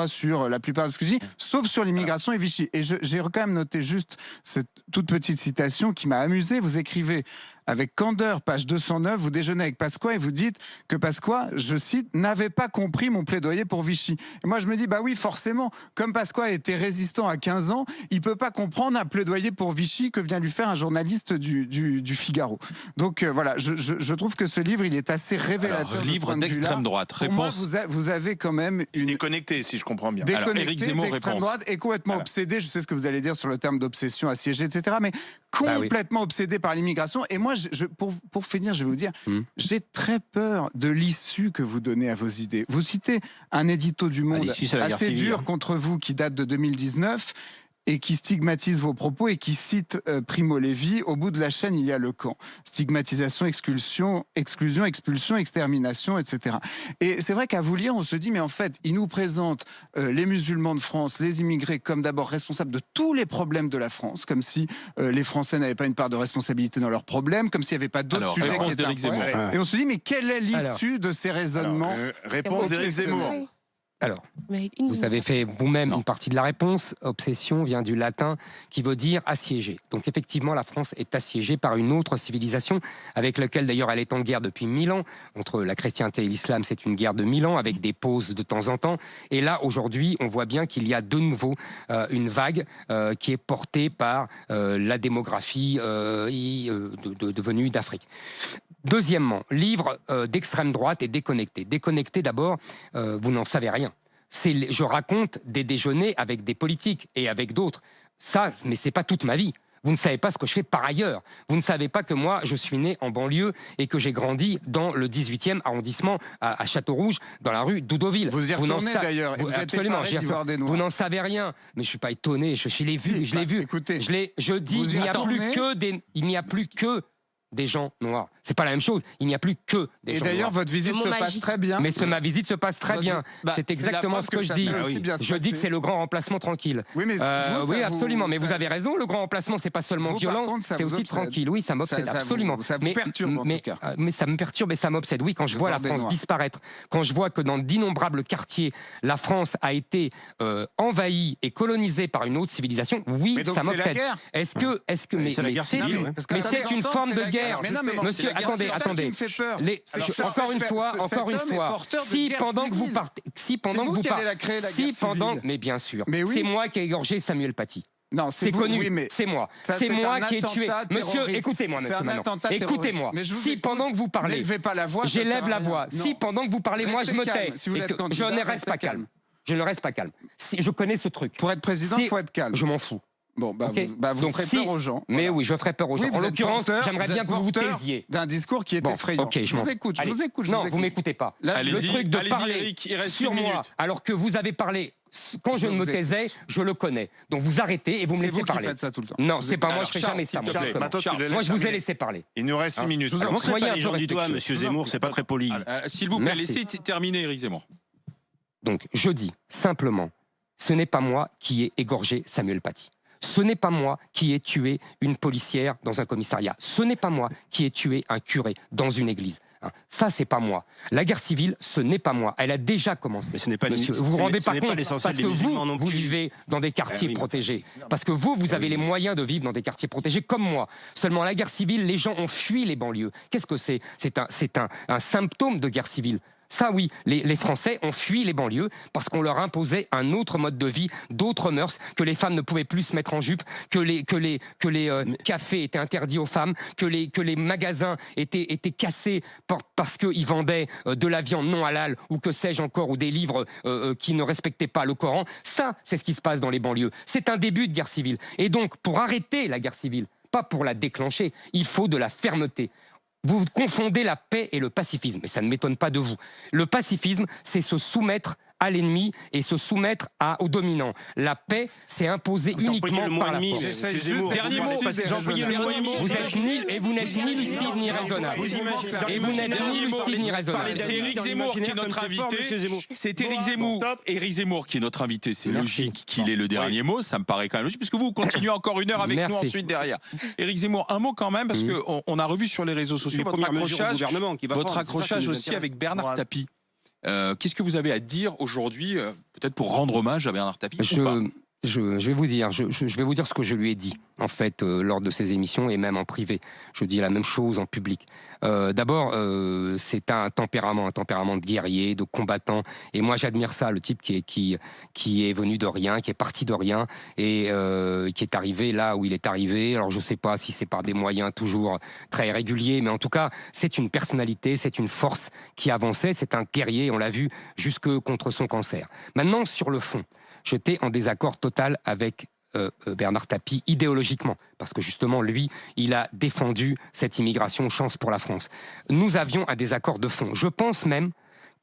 sur la plupart de ce que je dis, sauf sur l'immigration et Vichy. Et j'ai quand même noté juste cette toute petite citation qui m'a amusé. Vous écrivez avec candeur, page 209, vous déjeunez avec Pasqua et vous dites que Pasqua, je cite, n'avait pas compris mon plaidoyer pour Vichy. Et moi je me dis, bah oui, forcément, comme Pasqua était résistant à 15 ans, il peut pas comprendre un plaidoyer pour Vichy que vient lui faire un journaliste du Figaro. Donc voilà, je trouve que ce livre, il est assez révélateur. Alors, livre d'extrême droite. Réponse. Pour moi, vous avez quand même une... Déconnecté, si je comprends bien. Déconnecté, Éric Zemmour, d'extrême droite et complètement obsédé, je sais ce que vous allez dire sur le terme d'obsession, assiégé, etc., mais complètement obsédé par l'immigration. Et moi, pour finir, je vais vous dire, j'ai très peur de l'issue que vous donnez à vos idées. Vous citez un édito du Monde assez dur contre vous qui date de 2019 et qui stigmatise vos propos et qui cite Primo Levi. Au bout de la chaîne, il y a le camp. Stigmatisation, exclusion, expulsion, extermination, etc. Et c'est vrai qu'à vous lire, on se dit, mais en fait, il nous présente les musulmans de France, les immigrés, comme d'abord responsables de tous les problèmes de la France, comme si les Français n'avaient pas une part de responsabilité dans leurs problèmes, comme s'il n'y avait pas d'autres sujets qui étaient un problème. Et on se dit, mais quelle est l'issue de ces raisonnements? Réponse d'Éric Zemmour. Alors, vous avez fait vous-même une partie de la réponse. Obsession vient du latin qui veut dire assiégé. Donc effectivement, la France est assiégée par une autre civilisation avec laquelle d'ailleurs elle est en guerre depuis 1000 ans. Entre la chrétienté et l'islam, c'est une guerre de 1000 ans avec des pauses de temps en temps. Et là, aujourd'hui, on voit bien qu'il y a de nouveau une vague qui est portée par la démographie devenue d'Afrique. Deuxièmement, livre d'extrême droite et déconnecté. Déconnecté d'abord, vous n'en savez rien. Je raconte des déjeuners avec des politiques et avec d'autres. Ça, mais c'est pas toute ma vie. Vous ne savez pas ce que je fais par ailleurs. Vous ne savez pas que moi, je suis né en banlieue et que j'ai grandi dans le 18e arrondissement à Château-Rouge, dans la rue d'Oudoville. Vous y retournez d'ailleurs. Absolument. Vous n'en savez rien. Mais je ne suis pas étonné. Je l'ai vu. Je l'ai vu. Écoutez, je dis, il n'y a plus que des gens noirs. C'est pas la même chose. Il n'y a plus que des gens noirs. Et d'ailleurs, votre visite se passe très bien. Mais ma visite se passe très bien. C'est exactement ce que je dis. Je dis que c'est le grand remplacement tranquille. Oui, mais oui, absolument. Mais vous avez raison. Le grand remplacement, c'est pas seulement violent, c'est aussi tranquille. Oui, ça m'obsède absolument. Ça vous perturbe en tout cas. Mais ça me perturbe et ça m'obsède. Oui, quand je vois la France disparaître, quand je vois que dans d'innombrables quartiers, la France a été envahie et colonisée par une autre civilisation, oui, ça m'obsède. Est-ce que mais c'est une forme de guerre. Monsieur, attendez. Encore une fois, si pendant que vous partez, mais bien sûr, c'est moi qui ai égorgé Samuel Paty. Non, c'est connu, c'est moi. C'est moi qui ai tué. Monsieur, écoutez-moi, monsieur Manon. Écoutez-moi. Si pendant que vous parlez, j'élève la voix. Si pendant que vous parlez, moi je me tais, je ne reste pas calme. Je ne reste pas calme. Je connais ce truc. Pour être président, il faut être calme. Je m'en fous. Bon, vous ferez peur aux gens. Mais oui, je ferai peur aux gens. En l'occurrence, j'aimerais bien que vous vous taisiez. D'un discours qui est effrayant. Ok, je vous écoute. Non, vous m'écoutez pas. Le truc de parler sur moi, alors que vous avez parlé quand je ne me taisais, je le connais. Donc vous arrêtez et vous me laissez parler. Qui faites ça tout le temps. Non, c'est pas moi, je ferai jamais ça. Moi, je vous ai laissé parler. Il nous reste une minute. Soyez les gens du doigt, monsieur Zemmour, c'est pas très poli. S'il vous plaît, laissez terminer Éric Zemmour. Donc, je dis simplement, ce n'est pas moi qui ai égorgé Samuel Paty. Ce n'est pas moi qui ai tué une policière dans un commissariat. Ce n'est pas moi qui ai tué un curé dans une église. Ça, c'est pas moi. La guerre civile, ce n'est pas moi. Elle a déjà commencé. Mais ce n'est pas monsieur. Vous vous rendez pas compte parce que vous vivez dans des quartiers protégés. Parce que vous avez les moyens de vivre dans des quartiers protégés comme moi. Seulement, la guerre civile, les gens ont fui les banlieues. Qu'est-ce que c'est? C'est un symptôme de guerre civile. Ça oui, les Français ont fui les banlieues parce qu'on leur imposait un autre mode de vie, d'autres mœurs, que les femmes ne pouvaient plus se mettre en jupe, que les cafés étaient interdits aux femmes, que les magasins étaient cassés parce qu'ils vendaient de la viande non halal ou que sais-je encore, ou des livres qui ne respectaient pas le Coran. Ça, c'est ce qui se passe dans les banlieues. C'est un début de guerre civile. Et donc, pour arrêter la guerre civile, pas pour la déclencher, il faut de la fermeté. Vous confondez la paix et le pacifisme, et ça ne m'étonne pas de vous. Le pacifisme, c'est se soumettre à l'ennemi et se soumettre aux dominants. La paix, c'est imposé uniquement par la force. Dernier mot, vous êtes vous n'êtes ni lucide ni raisonnable. Et vous n'êtes ni lucide ni raisonnable. C'est Éric Zemmour qui est notre invité. C'est Éric Zemmour. Éric Zemmour qui est notre invité. C'est logique qu'il ait le dernier mot. Ça me paraît quand même logique, puisque vous continuez encore une heure avec nous ensuite derrière. Éric Zemmour, un mot quand même, parce qu'on a revu sur les réseaux sociaux votre accrochage aussi avec Bernard Tapie. Qu'est-ce que vous avez à dire aujourd'hui, peut-être pour rendre hommage à Bernard Tapie ou pas ? Je vais vous dire, je vais vous dire ce que je lui ai dit, en fait, lors de ces émissions et même en privé. Je dis la même chose en public. D'abord, c'est un tempérament de guerrier, de combattant. Et moi, j'admire ça, le type qui est venu de rien, qui est parti de rien et qui est arrivé là où il est arrivé. Alors, je ne sais pas si c'est par des moyens toujours très réguliers, mais en tout cas, c'est une personnalité, c'est une force qui avançait. C'est un guerrier, on l'a vu, jusque contre son cancer. Maintenant, sur le fond, j'étais en désaccord total avec Bernard Tapie idéologiquement, parce que justement, lui, il a défendu cette immigration chance pour la France. Nous avions un désaccord de fond. Je pense même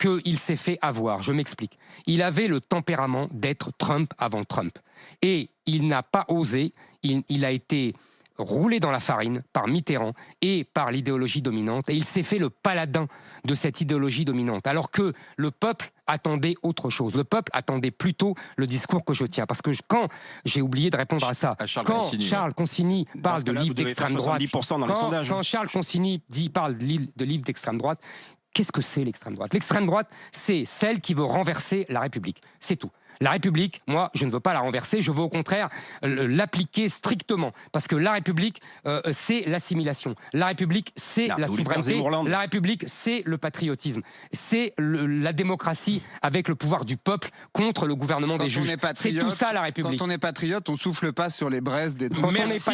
qu'il s'est fait avoir. Je m'explique. Il avait le tempérament d'être Trump avant Trump. Et il n'a pas osé, il a été roulé dans la farine par Mitterrand et par l'idéologie dominante, et il s'est fait le paladin de cette idéologie dominante, alors que le peuple attendait autre chose. Le peuple attendait plutôt le discours que je tiens, parce que quand j'ai oublié de répondre à ça, quand Charles Consigny parle de livres d'extrême droite, quand Charles Consigny parle de livres d'extrême droite, qu'est-ce que c'est l'extrême droite ? L'extrême droite, c'est celle qui veut renverser la République. C'est tout. La République, moi, je ne veux pas la renverser, je veux au contraire l'appliquer strictement. Parce que la République, c'est l'assimilation. La République, c'est la souveraineté. La République, c'est le patriotisme. C'est la démocratie avec le pouvoir du peuple contre le gouvernement des juges. C'est tout ça, la République. Quand on est patriote, on souffle pas sur les braises des... Quand on est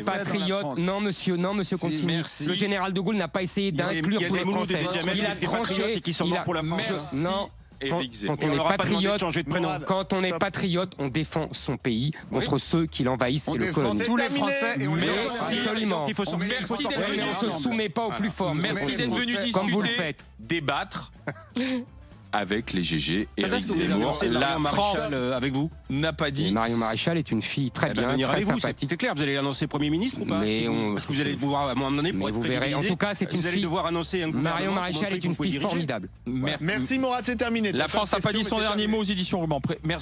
patriote, non, monsieur Consigny, le général de Gaulle n'a pas essayé d'inclure tous les Français. Il a tranché. Qui sont morts pour la France. Non. Quand on est patriote, on défend son pays contre ceux qui l'envahissent et le colonisent. Tous les Français et on les absolument. Merci d'être venu. On ne se soumet pas au plus fort. Merci d'être venu discuter, comme vous le faites. Débattre avec les GG. Éric Zemmour, la France avec vous n'a pas dit. Marion Maréchal est une fille très bien, très sympathique. C'est clair, vous allez l'annoncer Premier ministre ou pas ? Parce que vous allez devoir à un moment donné, mais vous verrez. En tout cas, c'est une fille. Vous allez devoir annoncer un gouvernement. Marion Maréchal est une fille formidable. Merci Mourad, c'est terminé. La France n'a pas dit son dernier mot aux éditions Roman. Merci.